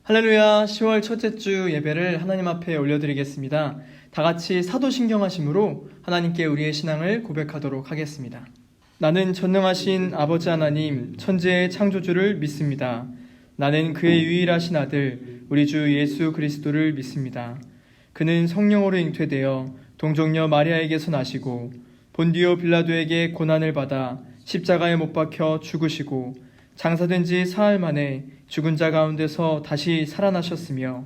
할렐루야. 10월 첫째 주 예배를 하나님 앞에 올려드리겠습니다. 다 같이 사도신경하심으로 하나님께 우리의 신앙을 고백하도록 하겠습니다. 나는 전능하신 아버지 하나님, 천지의 창조주를 믿습니다. 나는 그의 유일하신 아들, 우리 주 예수 그리스도를 믿습니다. 그는 성령으로 잉태되어 동정녀 마리아에게서 나시고 본디오 빌라도에게 고난을 받아 십자가에 못 박혀 죽으시고 장사된 지 사흘 만에 죽은 자 가운데서 다시 살아나셨으며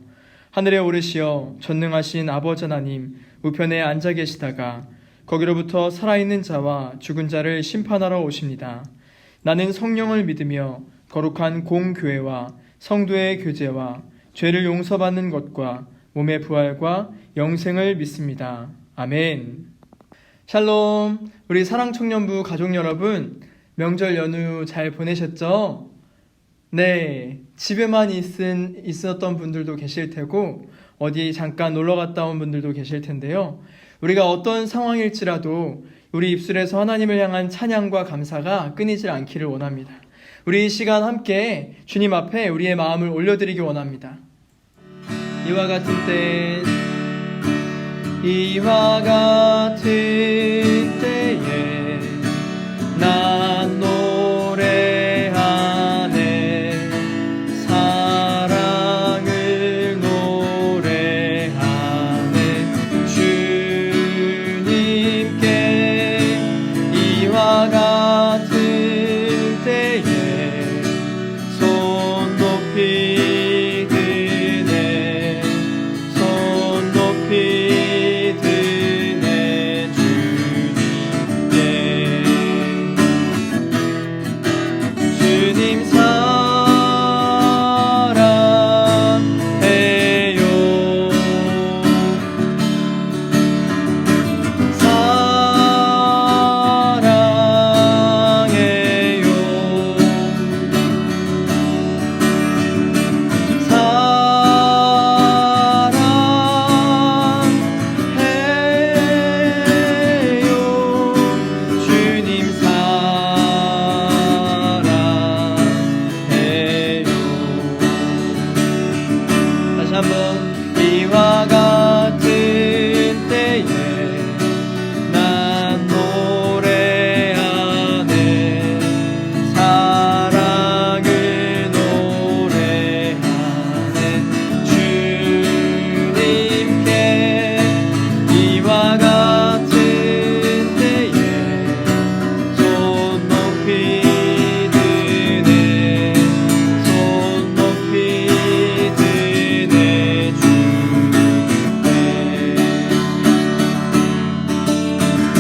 하늘에 오르시어 전능하신 아버지 하나님 우편에 앉아 계시다가 거기로부터 살아있는 자와 죽은 자를 심판하러 오십니다. 나는 성령을 믿으며 거룩한 공교회와 성도의 교제와 죄를 용서받는 것과 몸의 부활과 영생을 믿습니다. 아멘. 샬롬. 우리 사랑청년부 가족 여러분, 명절 연휴 잘 보내셨죠? 네, 집에만 있었던 분들도 계실 테고 어디 잠깐 놀러 갔다 온 분들도 계실 텐데요. 우리가 어떤 상황일지라도 우리 입술에서 하나님을 향한 찬양과 감사가 끊이질 않기를 원합니다. 우리 이 시간 함께 주님 앞에 우리의 마음을 올려드리기 원합니다. 이와 같은 때에 난 노래하네. 사랑을 노래하네. 주님께 이와 같은 때에 손 높이 드네. 손 높이 드네. 주님 사랑해요. 사랑해요. 사랑해요. 주님 다시 한번. 이와 같은 때에 난 노래하네. 사랑을 노래하네. 주님께 이와 같은 때에 손 높이 드네. 손 높이 드네.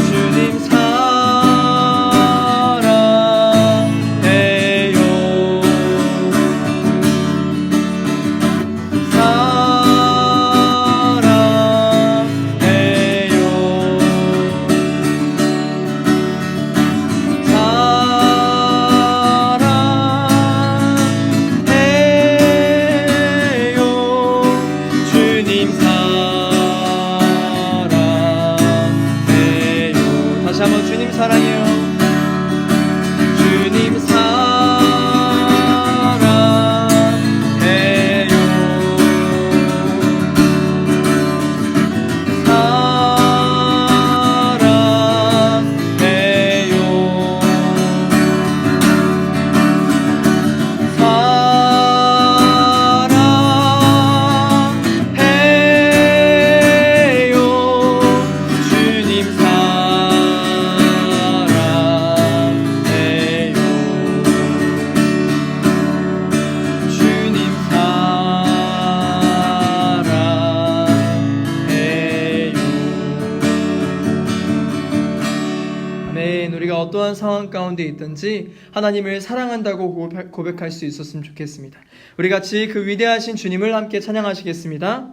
주님 사랑해요. 사랑해요. 주님 사랑해요. 다시 한번. 주님 사랑해요. 주님 사랑해요. 사랑해요. 주님 사랑해요. 주님 사랑해요. 아멘. 우리가 어떠한 상황 가운데 있든지 하나님을 사랑한다고 고백할 수 있었으면 좋겠습니다. 우리 같이 그 위대하신 주님을 함께 찬양하시겠습니다.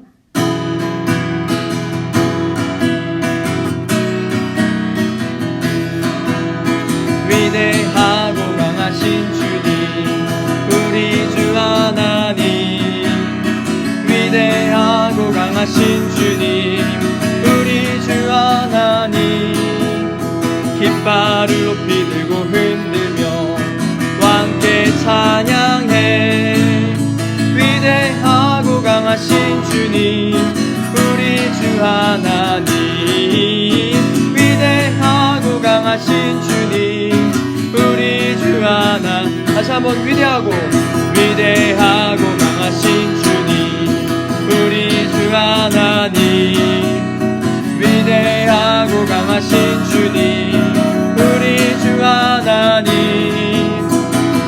위대하고 강하신 주님, 우리 주 하나님. 위대하고 강하신 주님, 우리 주 하나님. 깃발을 높이 들고 흔들며 함께 찬양해. 위대한 주님 우리 주 하나님 위대하고 강하신 주님 우리 주 하나 다시 한번 위대하고 강하신 주님 우리 주 하나님 위대하고 강하신 주님 우리 주 하나님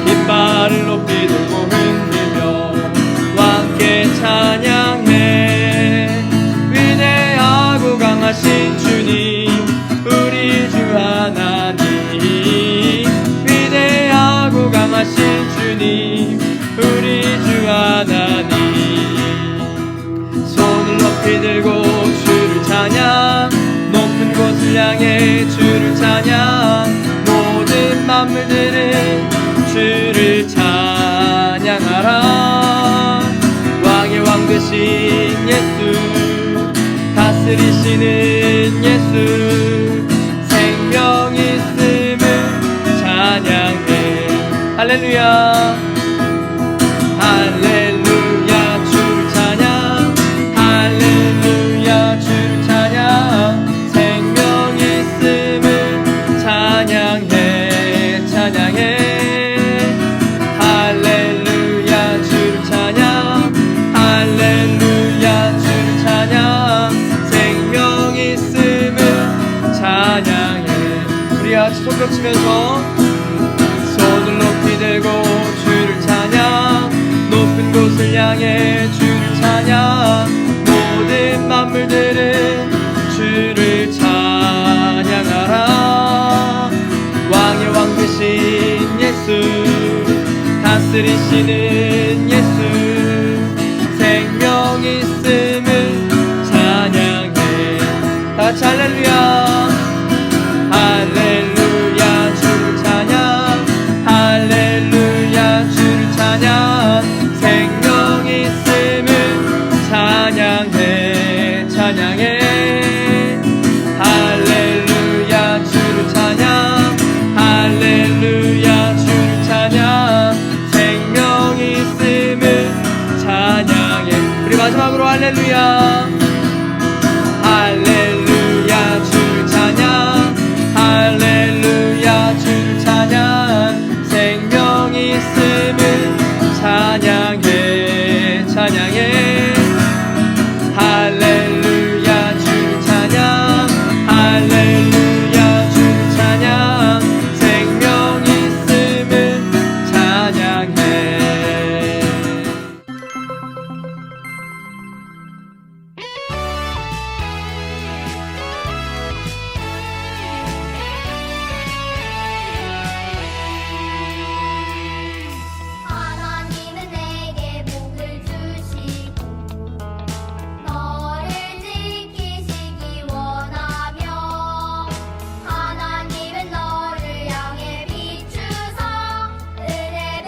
깃발을 높이 들고 흔들며 함께 찬양해 위대하고 강하신 주님 우리 주 하나님 위대하고 강하신 주님 우리 주 하나님 손을 높이 들고 주를 찬양 높은 곳을 향해 주를 찬양 모든 만물들은 주를 찬양하라 왕의 왕 되신 예수 다스리시는 예수 생명 있음을 찬양해 할렐루야 할렐루야 주를 찬양 할렐루야 주를 찬양 생명 있음을 찬양해 할렐루야 주를 찬양 할렐루야 주를 찬양 생명 있음을 찬양해 우리 같이 손뼉 치면서 손을 높이 들고 주를 찬양 높은 곳을 향해 주를 찬양 모든 만물들은 주를 찬양하라 왕의 왕 되신 예수 다스리시는 예수 생명 있음을 찬양해 다같이 할렐루야 할렐루야 주를 찬양 할렐루야 주를 찬양 생명 있음을 찬양해 할렐루야 주를 찬양 할렐루야 주를 찬양 생명 있음을 찬양해 우리 마지막으로 할렐루야 할렐루야 주를 찬양 할렐루야 주를 찬양 생명 있음을 찬양해 할렐루야 주를 찬양 할렐루야 주를 찬양 생명 있음을 찬양해 하나님은 내게 복을 주시고 너를 지키시기 원하며 하나님은 너를 향해 비추사 은혜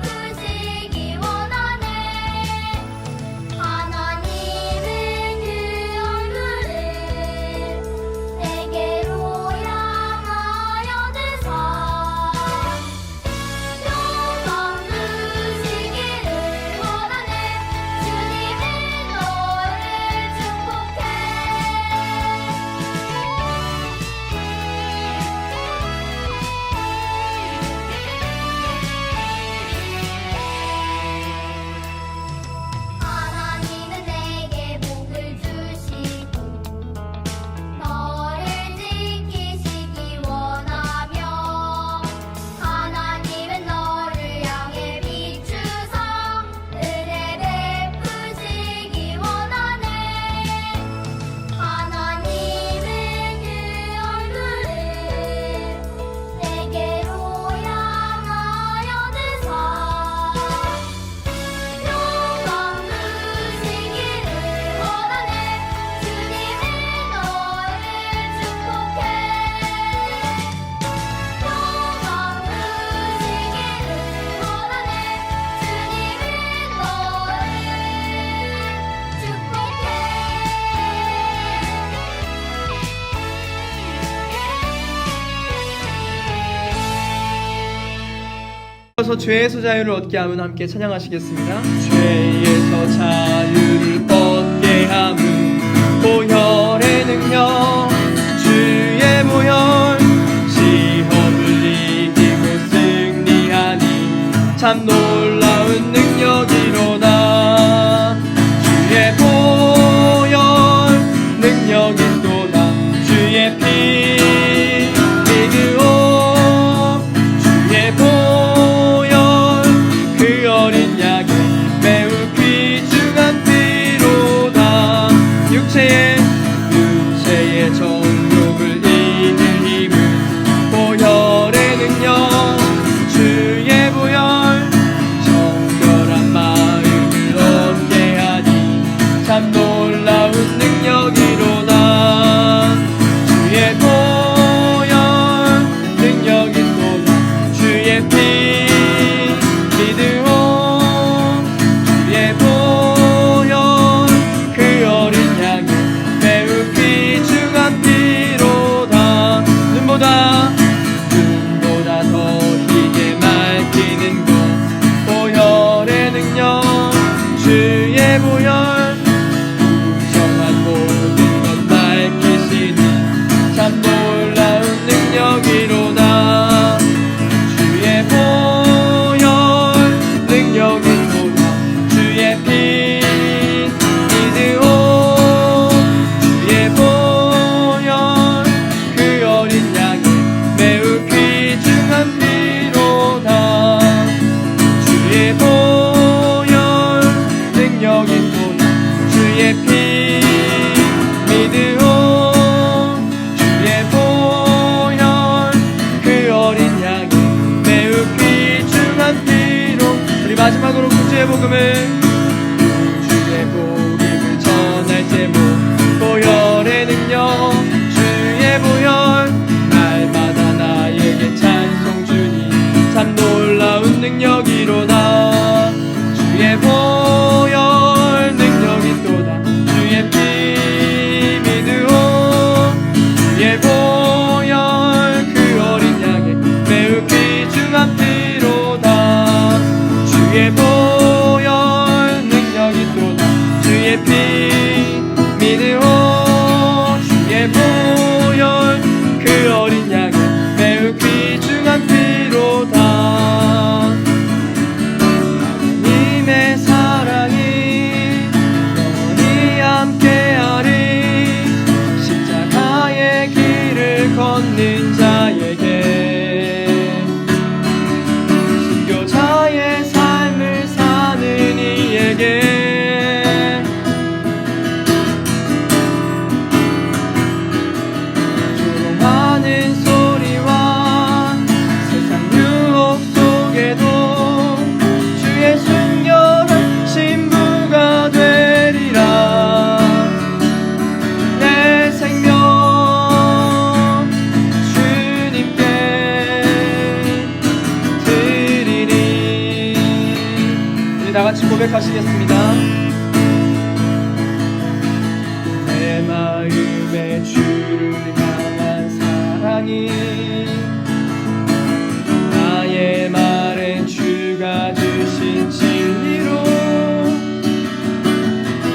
베푸시기 원하네 하나님은 그 얼굴을 내게로 향하여 드사 평강 주시기를 원하네 주님은 너를 축복해 하나님은 내게 복을 주시고 너를 지키시기 원하며 하나님은 너를 향해 비추사 은혜 베푸시기 원하네 하나님은 그 얼굴을 내게로 향하여 드사 평강 주시기를 원하네 주님은 너를 축복해 평강 주시기를 원하네 주님은 너를 축복해 그래서 죄에서 자유를 얻게 하면 함께 찬양하시겠습니다. 죄에서 자유를 얻게 함은 보혈의 능력 주의 보혈 시험을 이기고 승리하니 참 놀라운 능력이로다 주의 보혈 능력이 또다 주의 피 믿으오 주의 보혈 그 어린 양의 매우 귀중한 피로다 육체의 정욕을 이길 힘은 보혈의 능력 주의 보혈 정결한 마음을 얻게 하니 참 놀라운 능력이로다 주의 보혈 능력이 또다 주의 피 믿으오 주의 보혈 그 어린 양의 매우 귀중한 피로다 눈보다 더 희게 밝히는 것 보혈의 능력 주의 보혈 부정한 모든 것 밝히시니 참 놀라운 능력이로다 주의 보혈 능력이 또다 주의 피 믿으오 주의 보혈 그 어린 양의 매우 귀중한 피로다 주의 보혈 능력이 또다 주의 피 믿으오 주의 보혈 그 어린 양의 매우 귀중한 피로 우리 마지막으로 구주의 복음을 전할 제목 보혈의 능력 주의 보혈 날마다 나에게 찬송 주니 참 놀라운 능력이로다 주의 보혈 능력이 또다 주의 피 믿으오 주의 보혈 그 어린 양의 매우 귀중한 피로다 주의 보혈 능력이 또다 주의 피 믿으오 주의 보혈 그 어린 양의 매우 귀중한 피로다 하나님의 사랑이 영원히 함께하리 십자가의 길을 걷는 자에게 순교자의 삶을 사는 이에게 조롱하는 소리와 세상 유혹 속에도 주의 순결한 신부가 되리라 내 생명 주님께 드리리 우리 다같이 고백하시겠습니다 내 마음에 주를 향한 사랑이 나의 말엔 주가 주신 진리로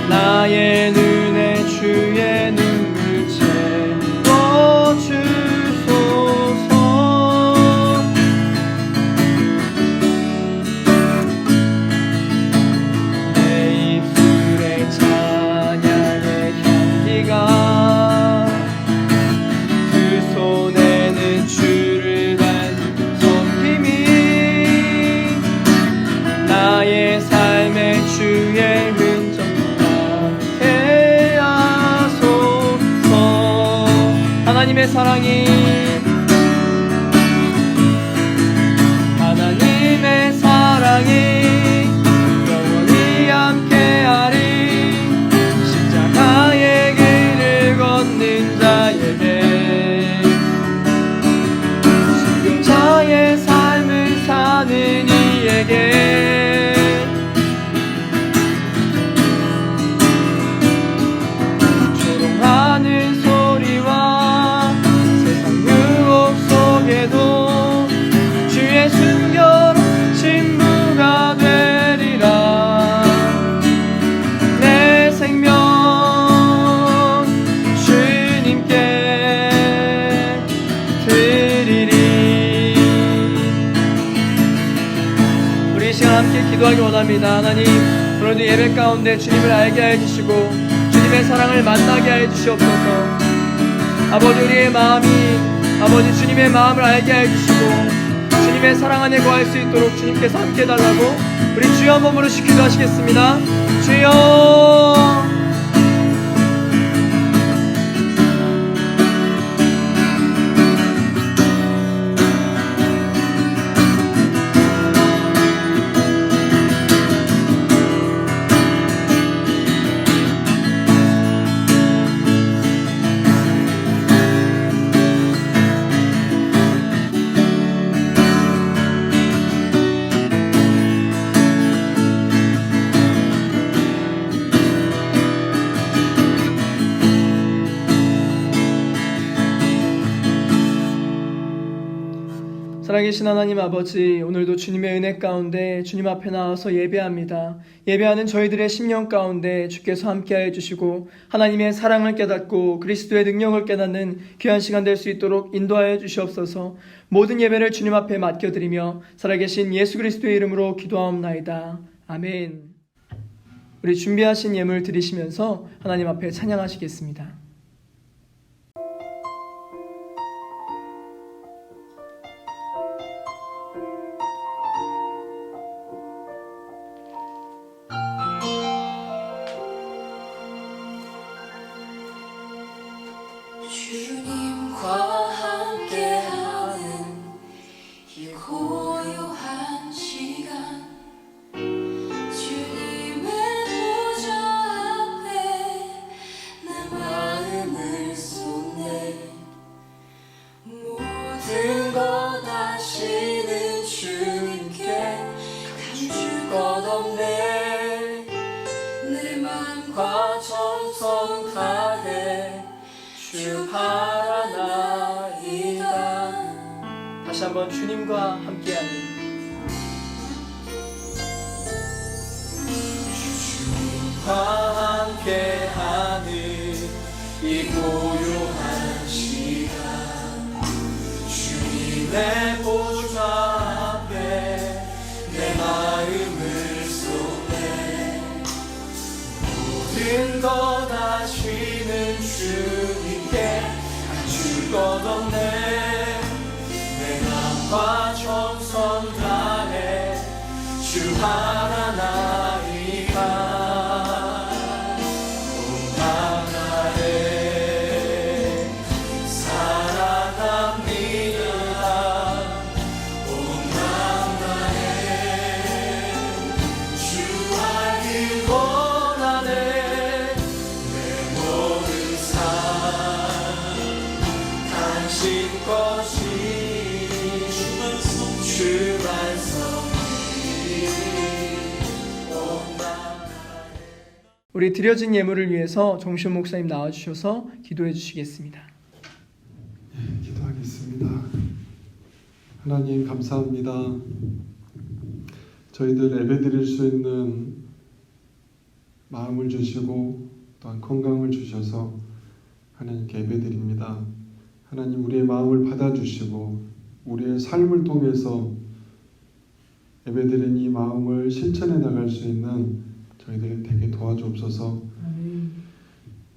나의 눈에 주의 눈물 채워주소서 내 입술에 찬양의 향기가 그 손에는 주를 닮은 손김이 나의 삶에 주의 흔적 나게 하소서 하나님의 사랑이 영원히 함께하리 십자가의 길을 걷는 자에게 순교자의 삶을 사는 이에게 조롱하는 소리와 세상 기도하기 원합니다. 하나님, 오늘도 예배 가운데 주님을 알게 하여 주시고 주님의 사랑을 만나게 하여 주시옵소서. 아버지, 우리의 마음이 아버지 주님의 마음을 알게 하여 주시고 주님의 사랑 안에 거할 수 있도록 주님께서 함께 해달라고 우리 주여 한번 부르시 기도하시겠습니다. 주여. 살아계신 하나님 아버지, 오늘도 주님의 은혜 가운데 주님 앞에 나와서 예배합니다. 예배하는 저희들의 심령 가운데 주께서 함께하여 주시고 하나님의 사랑을 깨닫고 그리스도의 능력을 깨닫는 귀한 시간 될 수 있도록 인도하여 주시옵소서. 모든 예배를 주님 앞에 맡겨드리며 살아계신 예수 그리스도의 이름으로 기도하옵나이다. 아멘. 우리 준비하신 예물 드리시면서 하나님 앞에 찬양하시겠습니다. 주님과 함께하는 이 고요한 시간, 주님의 보좌 앞에 내 마음을 쏟네. 모든 것 아시는 주님께 감출 것 없네. 내 맘과 정성 다해 주 바라나이다. 다시 한번 주님과 함께하는 주님과 함께하는 이 고요한 시간, 주님의 보좌 앞에 내 마음을 쏟네. 모든 것 아시는 주님께 감출 것 없네. 내 맘과 정성 다해 주 바라나이다. 온 나라에 사랑합니다. 온 나라에 주 알길 원하네. 내 모든 삶 당신 것이 주 반성이 온 나라에. 우리 드려진 예물을 위해서 정시훈 목사님 나와주셔서 기도해 주시겠습니다. 기도하겠습니다. 하나님 감사합니다. 저희들 예배드릴 수 있는 마음을 주시고 또한 건강을 주셔서 하나님께 예배드립니다. 하나님, 우리의 마음을 받아주시고 우리의 삶을 통해서 예배드린 이 마음을 실천해 나갈 수 있는 저희들 되게 도와주옵소서.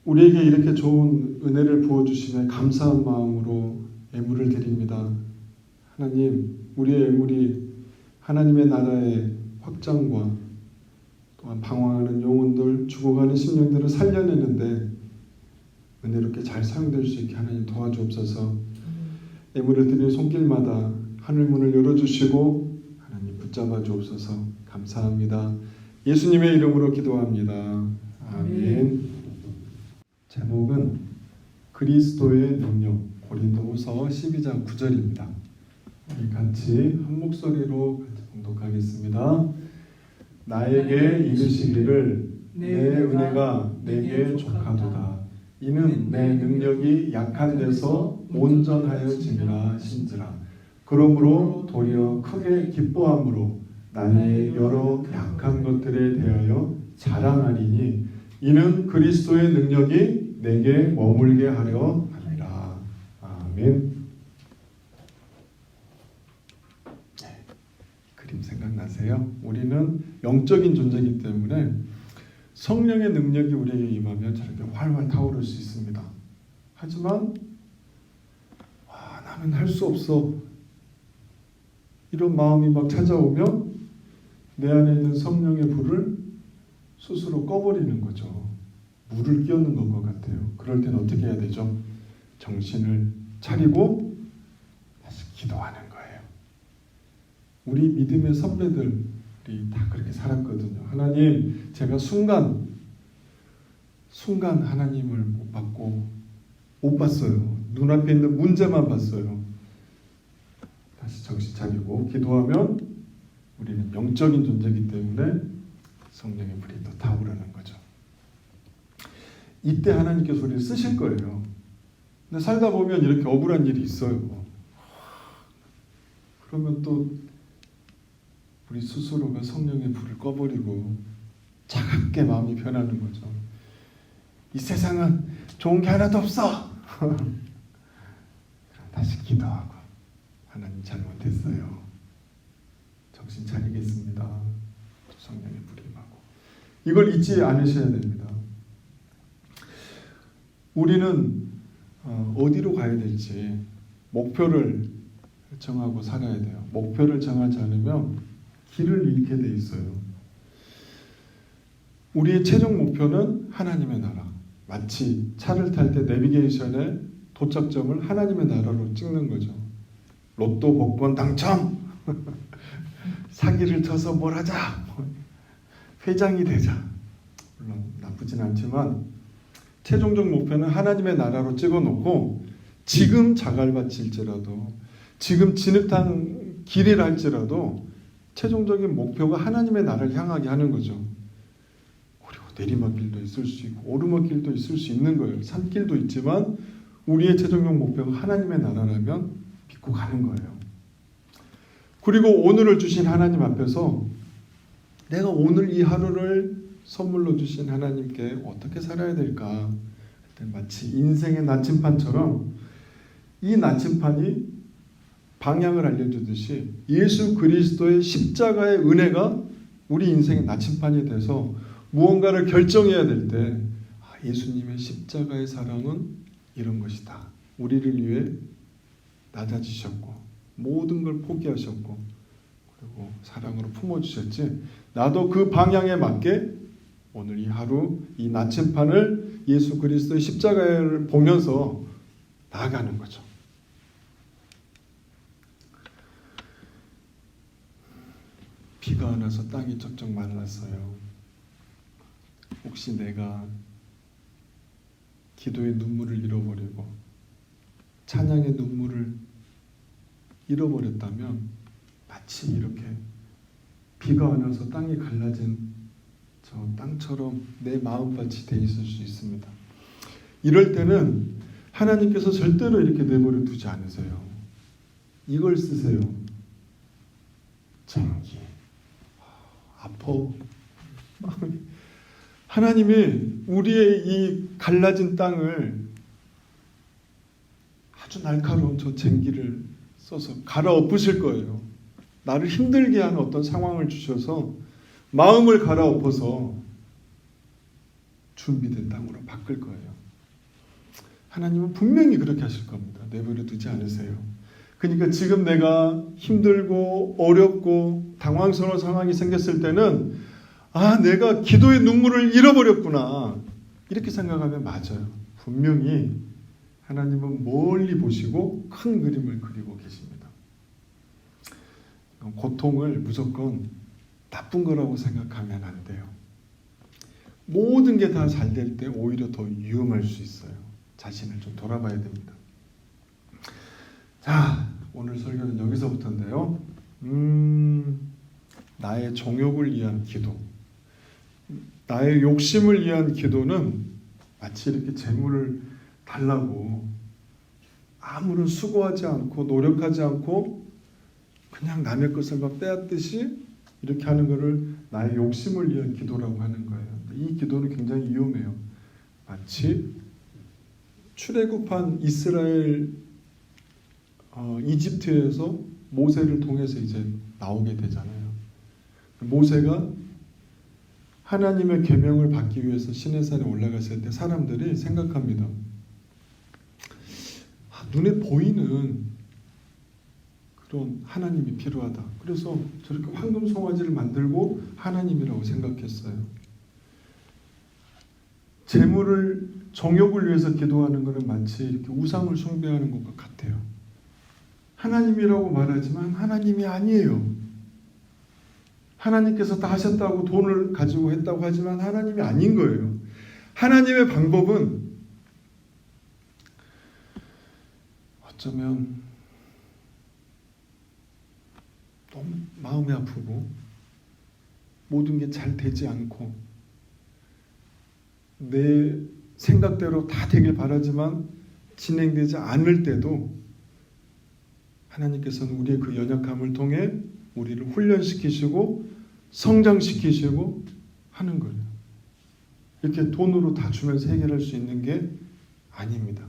우리에게 이렇게 좋은 은혜를 부어주시며 감사한 마음으로 예물을 드립니다. 하나님, 우리의 예물이 하나님의 나라의 확장과 또한 방황하는 영혼들, 죽어가는 심령들을 살려내는데 은혜롭게 잘 사용될 수 있게 하나님 도와주옵소서. 예물을 드리는 손길마다 하늘문을 열어주시고 하나님 붙잡아 주옵소서. 감사합니다. 예수님의 이름으로 기도합니다. 아멘. 제목은 그리스도의 능력, 고린도후서 12장 9절입니다. 우리 같이 한 목소리로 같이 봉독하겠습니다. 나에게 이르시기를 내 은혜가 내게 족하도다. 이는 내 능력이 약한 데서 온전하여짐이라 신지라. 그러므로 도리어 크게 기뻐함으로 나의 여러 약한 것들에 대하여 자랑하리니 이는 그리스도의 능력이 내게 머물게 하려 함이라. 아멘. 그림 생각나세요? 우리는 영적인 존재이기 때문에 성령의 능력이 우리에게 임하면 저렇게 활활 타오를 수 있습니다. 하지만 나는 할 수 없어. 이런 마음이 막 찾아오면 내 안에 있는 성령의 불을 스스로 꺼버리는 거죠. 물을 끼얹는 것과 같아요. 그럴 때는 어떻게 해야 되죠? 정신을 차리고 다시 기도하는 거예요. 우리 믿음의 선배들이 다 그렇게 살았거든요. 하나님, 제가 순간 하나님을 못 봤어요. 눈앞에 있는 문제만 봤어요. 다시 정신 차리고 기도하면 우리는 영적인 존재이기 때문에 성령의 불이 또 타오르는 거죠. 이때 하나님께서 우리를 쓰실 거예요. 근데 살다 보면 이렇게 억울한 일이 있어요. 그러면 또 우리 스스로가 성령의 불을 꺼버리고 차갑게 마음이 변하는 거죠. 이 세상은 좋은 게 하나도 없어. 다시 기도하고 하나님 잘못했어요. 정신 차리겠습니다. 성령의 불이 임하고. 이걸 잊지 않으셔야 됩니다. 우리는 어디로 가야 될지 목표를 정하고 살아야 돼요. 목표를 정하지 않으면 길을 잃게 돼 있어요. 우리의 최종 목표는 하나님의 나라. 마치 차를 탈 때 내비게이션의 도착점을 하나님의 나라로 찍는 거죠. 로또 복권 당첨! 사기를 쳐서 뭘 하자! 회장이 되자! 물론 나쁘진 않지만 최종적 목표는 하나님의 나라로 찍어놓고 지금 자갈밭일지라도 지금 진흙탕 길이라 할지라도 최종적인 목표가 하나님의 나라를 향하게 하는 거죠. 그리고 내리막길도 있을 수 있고 오르막길도 있을 수 있는 거예요. 산길도 있지만 우리의 최종적 목표가 하나님의 나라라면 믿고 가는 거예요. 그리고 오늘을 주신 하나님 앞에서 내가 오늘 이 하루를 선물로 주신 하나님께 어떻게 살아야 될까? 마치 인생의 나침판처럼 이 나침판이 방향을 알려주듯이 예수 그리스도의 십자가의 은혜가 우리 인생의 나침판이 돼서 무언가를 결정해야 될 때 예수님의 십자가의 사랑은 이런 것이다. 우리를 위해 낮아지셨고 모든 걸 포기하셨고 그리고 사랑으로 품어주셨지. 나도 그 방향에 맞게 오늘 이 하루 이 나침판을 예수 그리스도의 십자가를 보면서 나아가는 거죠. 비가 안 와서 땅이 쩍쩍 말랐어요. 혹시 내가 기도의 눈물을 잃어버리고 찬양의 눈물을 잃어버렸다면 마치 이렇게 비가 안 와서 땅이 갈라진 저 땅처럼 내 마음밭이 돼 있을 수 있습니다. 이럴 때는 하나님께서 절대로 이렇게 내버려 두지 않으세요. 이걸 쓰세요. 쟁기 아파. 하나님이 우리의 이 갈라진 땅을 아주 날카로운 저 쟁기를 써서 갈아엎으실 거예요. 나를 힘들게 하는 어떤 상황을 주셔서 마음을 갈아엎어서 준비된 땅으로 바꿀 거예요. 하나님은 분명히 그렇게 하실 겁니다. 내버려 두지 않으세요. 그러니까 지금 내가 힘들고 어렵고 당황스러운 상황이 생겼을 때는 내가 기도의 눈물을 잃어버렸구나 이렇게 생각하면 맞아요. 분명히 하나님은 멀리 보시고 큰 그림을 그리고 계십니다. 고통을 무조건 나쁜 거라고 생각하면 안 돼요. 모든 게 다 잘 될 때 오히려 더 위험할 수 있어요. 자신을 좀 돌아봐야 됩니다. 자, 오늘 설교는 여기서부터인데요. 나의 정욕을 위한 기도, 나의 욕심을 위한 기도는 마치 이렇게 재물을 달라고 아무런 수고하지 않고 노력하지 않고 그냥 남의 것을 막 빼앗듯이 이렇게 하는 것을 나의 욕심을 위한 기도라고 하는 거예요. 이 기도는 굉장히 위험해요. 마치 출애굽한 이스라엘 이집트에서 모세를 통해서 이제 나오게 되잖아요. 모세가 하나님의 계명을 받기 위해서 시내산에 올라갔을 때 사람들이 생각합니다. 눈에 보이는 그런 하나님이 필요하다. 그래서 저렇게 황금 송아지를 만들고 하나님이라고 생각했어요. 재물을 정욕을 위해서 기도하는 것은 마치 이렇게 우상을 숭배하는 것과 같아요. 하나님이라고 말하지만 하나님이 아니에요. 하나님께서 다 하셨다고 돈을 가지고 했다고 하지만 하나님이 아닌 거예요. 하나님의 방법은 어쩌면 너무 마음이 아프고 모든 게 잘 되지 않고 내 생각대로 다 되길 바라지만 진행되지 않을 때도 하나님께서는 우리의 그 연약함을 통해 우리를 훈련시키시고 성장시키시고 하는 거예요. 이렇게 돈으로 다 주면서 해결할 수 있는 게 아닙니다.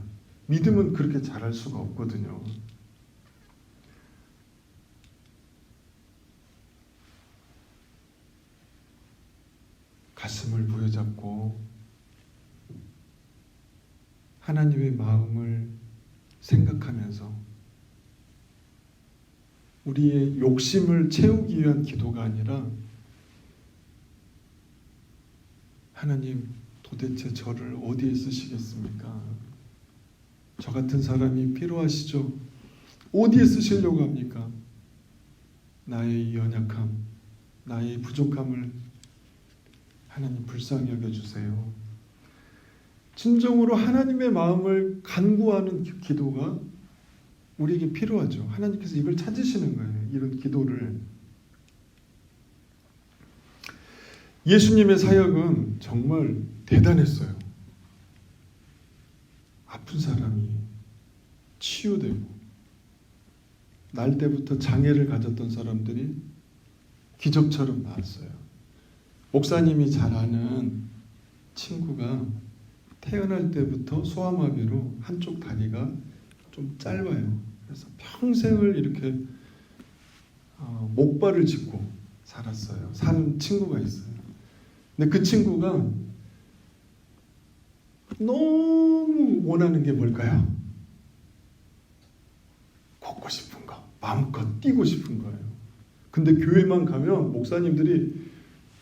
믿음은 그렇게 잘할 수가 없거든요. 가슴을 부여잡고 하나님의 마음을 생각하면서 우리의 욕심을 채우기 위한 기도가 아니라 하나님 도대체 저를 어디에 쓰시겠습니까? 저 같은 사람이 필요하시죠? 어디에 쓰시려고 합니까? 나의 연약함, 나의 부족함을 하나님 불쌍히 여겨주세요. 진정으로 하나님의 마음을 간구하는 기도가 우리에게 필요하죠. 하나님께서 이걸 찾으시는 거예요. 이런 기도를. 예수님의 사역은 정말 대단했어요. 아픈 사람이 치유되고 날 때부터 장애를 가졌던 사람들이 기적처럼 나았어요. 목사님이 잘 아는 친구가 태어날 때부터 소아마비로 한쪽 다리가 좀 짧아요. 그래서 평생을 이렇게 목발을 짚고 살았어요. 사는 친구가 있어요. 근데 그 친구가 너무 원하는 게 뭘까요? 걷고 싶은 거, 마음껏 뛰고 싶은 거예요. 근데 교회만 가면 목사님들이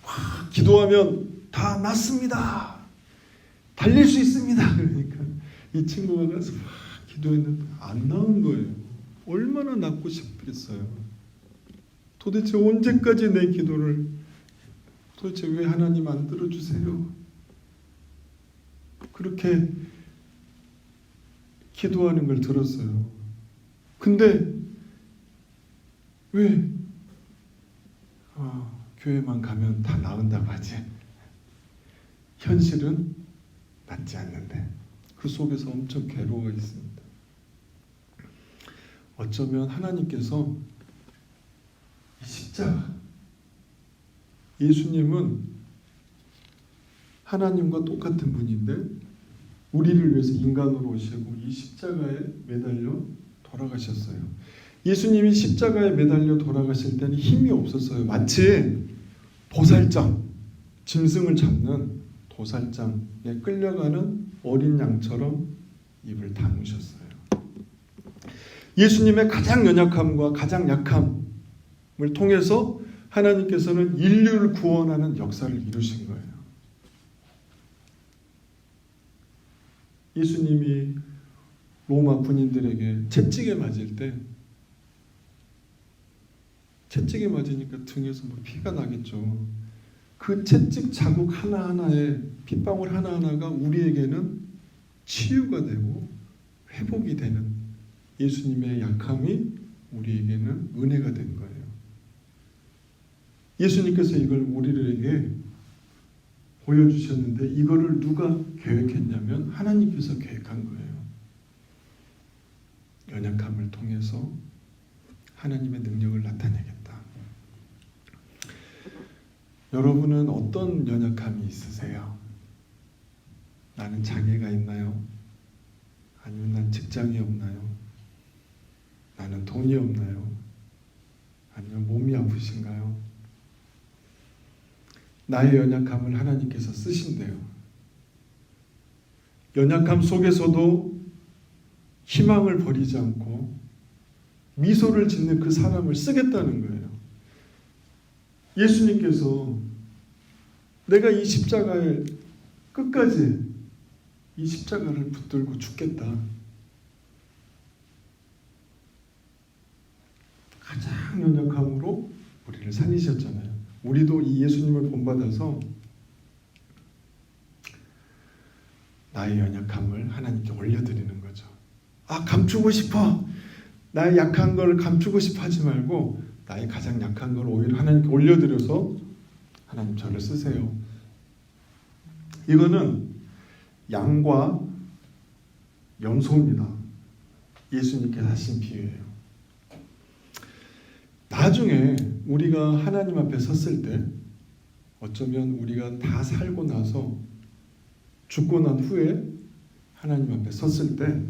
와, 기도하면 다 낫습니다. 달릴 수 있습니다. 그러니까 이 친구가 가서 막 기도했는데 안 나온 거예요. 얼마나 낫고 싶겠어요. 도대체 언제까지 내 기도를 도대체 왜 하나님 안 들어주세요? 그렇게 기도하는 걸 들었어요. 근데 왜 교회만 가면 다 나은다고 하지? 현실은 낫지 않는데 그 속에서 엄청 괴로워 있습니다. 어쩌면 하나님께서 이 십자가, 예수님은 하나님과 똑같은 분인데 우리를 위해서 인간으로 오시고 이 십자가에 매달려 돌아가셨어요. 예수님이 십자가에 매달려 돌아가실 때는 힘이 없었어요. 마치 도살장, 짐승을 잡는 도살장에 끌려가는 어린 양처럼 입을 다무셨어요. 예수님의 가장 연약함과 가장 약함을 통해서 하나님께서는 인류를 구원하는 역사를 이루신 거예요. 예수님이 로마 군인들에게 채찍에 맞을 때 채찍에 맞으니까 등에서 뭐 피가 나겠죠. 그 채찍 자국 하나하나에 핏방울 하나하나가 우리에게는 치유가 되고 회복이 되는 예수님의 약함이 우리에게는 은혜가 된 거예요. 예수님께서 이걸 우리에게 보여주셨는데 이거를 누가 계획했냐면 하나님께서 계획한 거예요. 연약함을 통해서 하나님의 능력을 나타내겠다. 여러분은 어떤 연약함이 있으세요? 나는 장애가 있나요? 아니면 난 직장이 없나요? 나는 돈이 없나요? 아니면 몸이 아프신가요? 나의 연약함을 하나님께서 쓰신대요. 연약함 속에서도 희망을 버리지 않고 미소를 짓는 그 사람을 쓰겠다는 거예요. 예수님께서 내가 이 십자가에 끝까지 이 십자가를 붙들고 죽겠다. 가장 연약함으로 우리를 살리셨잖아요. 우리도 이 예수님을 본받아서 나의 연약함을 하나님께 올려드리는 거죠. 감추고 싶어. 나의 약한 걸 감추고 싶어 하지 말고 나의 가장 약한 걸 오히려 하나님께 올려드려서 하나님 저를 쓰세요. 이거는 양과 염소입니다. 예수님께서 하신 비유예요. 나중에 우리가 하나님 앞에 섰을 때 어쩌면 우리가 다 살고 나서 죽고 난 후에 하나님 앞에 섰을 때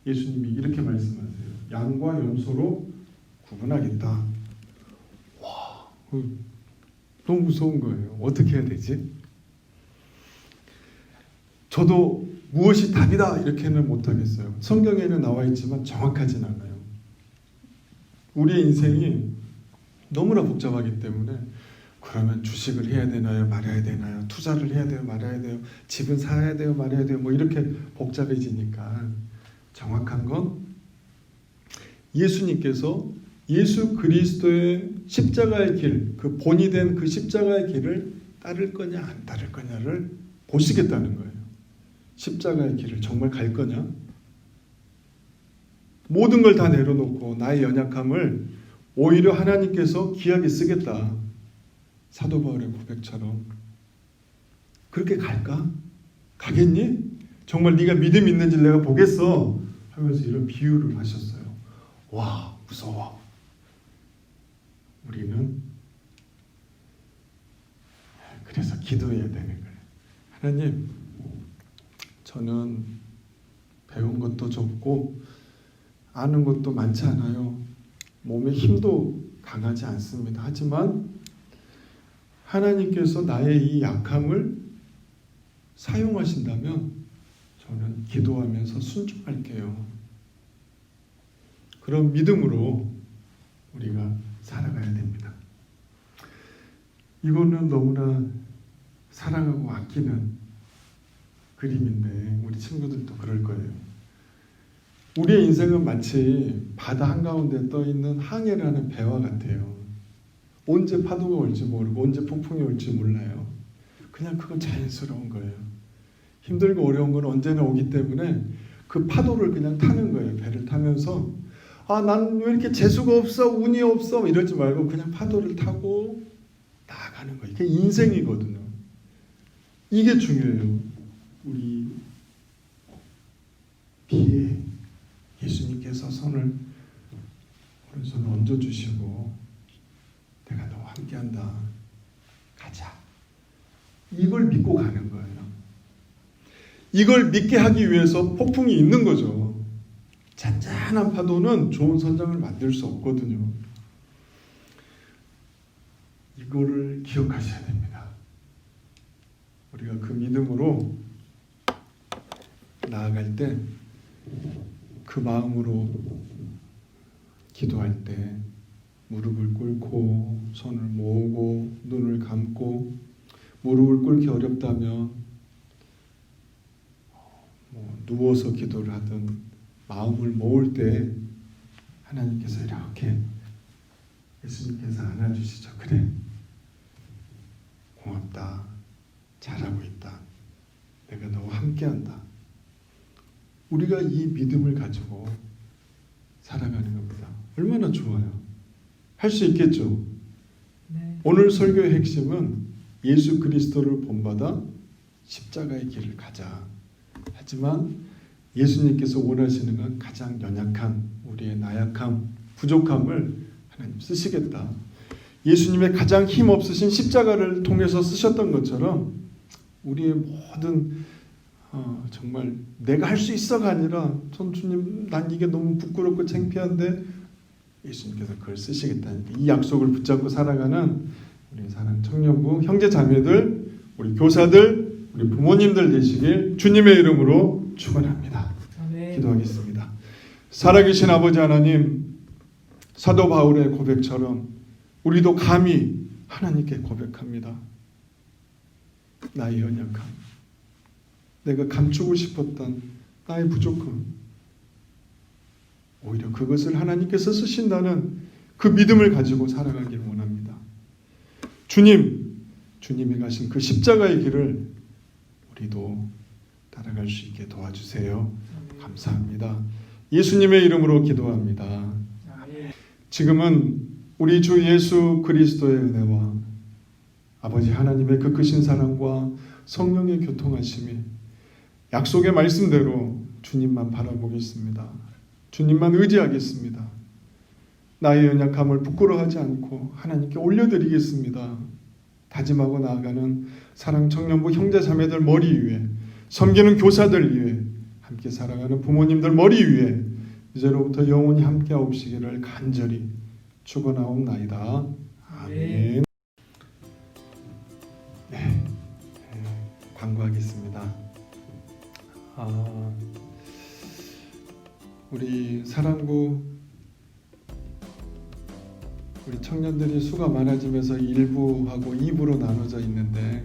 예수님이 이렇게 말씀하세요. 양과 염소로 구분하겠다. 와, 너무 무서운 거예요. 어떻게 해야 되지? 저도 무엇이 답이다 이렇게는 못하겠어요. 성경에는 나와 있지만 정확하진 않아요. 우리의 인생이 너무나 복잡하기 때문에 그러면 주식을 해야 되나요? 말아야 되나요? 투자를 해야 돼요? 말아야 돼요? 집은 사야 돼요? 말아야 돼요? 뭐 이렇게 복잡해지니까 정확한 건 예수님께서 예수 그리스도의 십자가의 길, 그 본이 된 그 십자가의 길을 따를 거냐 안 따를 거냐를 보시겠다는 거예요. 십자가의 길을 정말 갈 거냐? 모든 걸 다 내려놓고 나의 연약함을 오히려 하나님께서 귀하게 쓰겠다. 사도 바울의 고백처럼 그렇게 갈까? 가겠니? 정말 네가 믿음 있는지 내가 보겠어 하면서 이런 비유를 하셨어요. 와, 무서워. 우리는 그래서 기도해야 되는 거예요. 하나님, 저는 배운 것도 적고 아는 것도 많지 않아요. 몸에 힘도 강하지 않습니다. 하지만 하나님께서 나의 이 약함을 사용하신다면 저는 기도하면서 순종할게요. 그런 믿음으로 우리가 살아가야 됩니다. 이거는 너무나 사랑하고 아끼는 그림인데 우리 친구들도 그럴 거예요. 우리의 인생은 마치 바다 한가운데 떠있는 항해라는 배와 같아요. 언제 파도가 올지 모르고 언제 폭풍이 올지 몰라요. 그냥 그건 자연스러운 거예요. 힘들고 어려운 건 언제나 오기 때문에 그 파도를 그냥 타는 거예요. 배를 타면서 난 왜 이렇게 재수가 없어, 운이 없어 이러지 말고 그냥 파도를 타고 나아가는 거예요. 이게 인생이거든요. 이게 중요해요. 우리 비에 예수님께서 오른손을 얹어주시고 내가 너와 함께한다. 가자. 이걸 믿고 가는 거예요. 이걸 믿게 하기 위해서 폭풍이 있는 거죠. 잔잔한 파도는 좋은 선장을 만들 수 없거든요. 이거를 기억하셔야 됩니다. 우리가 그 믿음으로 나아갈 때 그 마음으로 기도할 때 무릎을 꿇고 손을 모으고 눈을 감고 무릎을 꿇기 어렵다면 누워서 기도를 하든 마음을 모을 때 하나님께서 이렇게 예수님께서 안아주시죠. 그래, 고맙다. 잘하고 있다. 내가 너와 함께한다. 우리가 이 믿음을 가지고 살아가는 겁니다. 얼마나 좋아요. 할 수 있겠죠. 네. 오늘 설교의 핵심은 예수 그리스도를 본받아 십자가의 길을 가자. 하지만 예수님께서 원하시는 건 가장 연약한 우리의 나약함, 부족함을 하나님 쓰시겠다. 예수님의 가장 힘없으신 십자가를 통해서 쓰셨던 것처럼 우리의 모든 정말 내가 할 수 있어가 아니라 주님 난 이게 너무 부끄럽고 창피한데 예수님께서 그걸 쓰시겠다는 이 약속을 붙잡고 살아가는 우리 사랑 청년부 형제 자매들, 우리 교사들, 우리 부모님들 되시길 주님의 이름으로 축원합니다. 기도하겠습니다. 살아계신 아버지 하나님, 사도 바울의 고백처럼 우리도 감히 하나님께 고백합니다. 나의 연약함, 내가 감추고 싶었던 나의 부족함, 오히려 그것을 하나님께서 쓰신다는 그 믿음을 가지고 살아가길 원합니다. 주님이 가신 그 십자가의 길을 우리도 따라갈 수 있게 도와주세요. 감사합니다. 예수님의 이름으로 기도합니다. 지금은 우리 주 예수 그리스도의 은혜와 아버지 하나님의 그 크신 사랑과 성령의 교통하심이 약속의 말씀대로 주님만 바라보겠습니다. 주님만 의지하겠습니다. 나의 연약함을 부끄러워하지 않고 하나님께 올려드리겠습니다. 다짐하고 나아가는 사랑 청년부 형제 자매들 머리 위에, 섬기는 교사들 위에, 함께 살아가는 부모님들 머리 위에 이제로부터 영원히 함께 하옵시기를 간절히 축원하옵나이다. 아멘. 네, 광고하겠습니다. 우리 사랑부 우리 청년들이 수가 많아지면서 1부하고 2부로 나눠져 있는데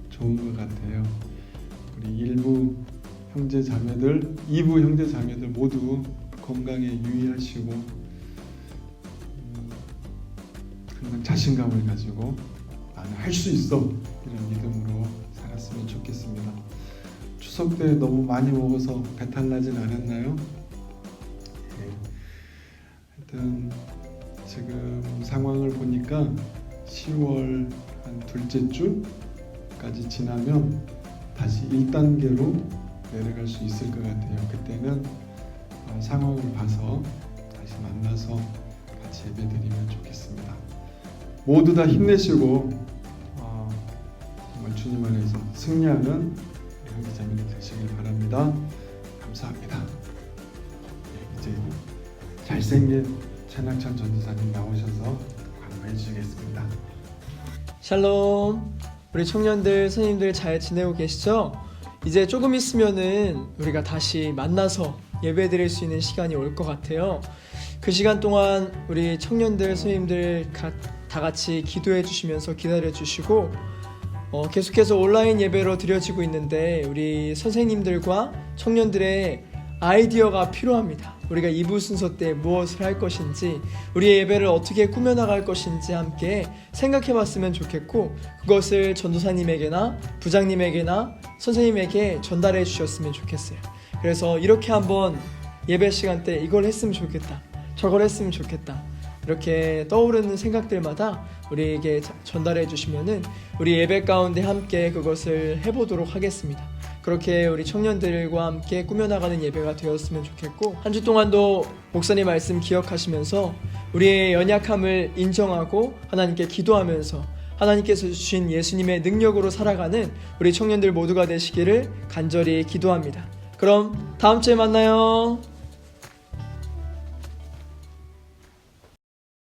좋은 것 같아요. 우리 1부 형제 자매들, 2부 형제 자매들 모두 건강에 유의하시고 항상 자신감을 가지고 나는 할 수 있어 이런 믿음으로 살았으면 좋겠습니다. 추석 때 너무 많이 먹어서 배탈 나진 않았나요? 하여튼 지금 상황을 보니까 10월 한 둘째 주까지 지나면 다시 1단계로 내려갈 수 있을 것 같아요. 그때는 상황을 봐서 다시 만나서 같이 예배드리면 좋겠습니다. 모두 다 힘내시고 정말 주님 안에서 승리하는 형제자매들 되시길 바랍니다. 감사합니다. 이제 잘생긴 최낙찬 전도사님 나오셔서 광고해 주시겠습니다. 샬롬. 우리 청년들, 선생님들 잘 지내고 계시죠? 이제 조금 있으면은 우리가 다시 만나서 예배 드릴 수 있는 시간이 올 것 같아요. 그 시간 동안 우리 청년들, 선생님들 다 같이 기도해 주시면서 기다려 주시고 계속해서 온라인 예배로 드려지고 있는데 우리 선생님들과 청년들의 아이디어가 필요합니다. 우리가 2부 순서 때 무엇을 할 것인지, 우리의 예배를 어떻게 꾸며나갈 것인지 함께 생각해 봤으면 좋겠고, 그것을 전도사님에게나 부장님에게나 선생님에게 전달해 주셨으면 좋겠어요. 그래서 이렇게 한번 예배 시간 때 이걸 했으면 좋겠다, 저걸 했으면 좋겠다, 이렇게 떠오르는 생각들마다 우리에게 전달해 주시면은 우리 예배 가운데 함께 그것을 해보도록 하겠습니다. 그렇게 우리 청년들과 함께 꾸며나가는 예배가 되었으면 좋겠고, 한 주 동안도 목사님 말씀 기억하시면서 우리의 연약함을 인정하고 하나님께 기도하면서 하나님께서 주신 예수님의 능력으로 살아가는 우리 청년들 모두가 되시기를 간절히 기도합니다. 그럼 다음 주에 만나요.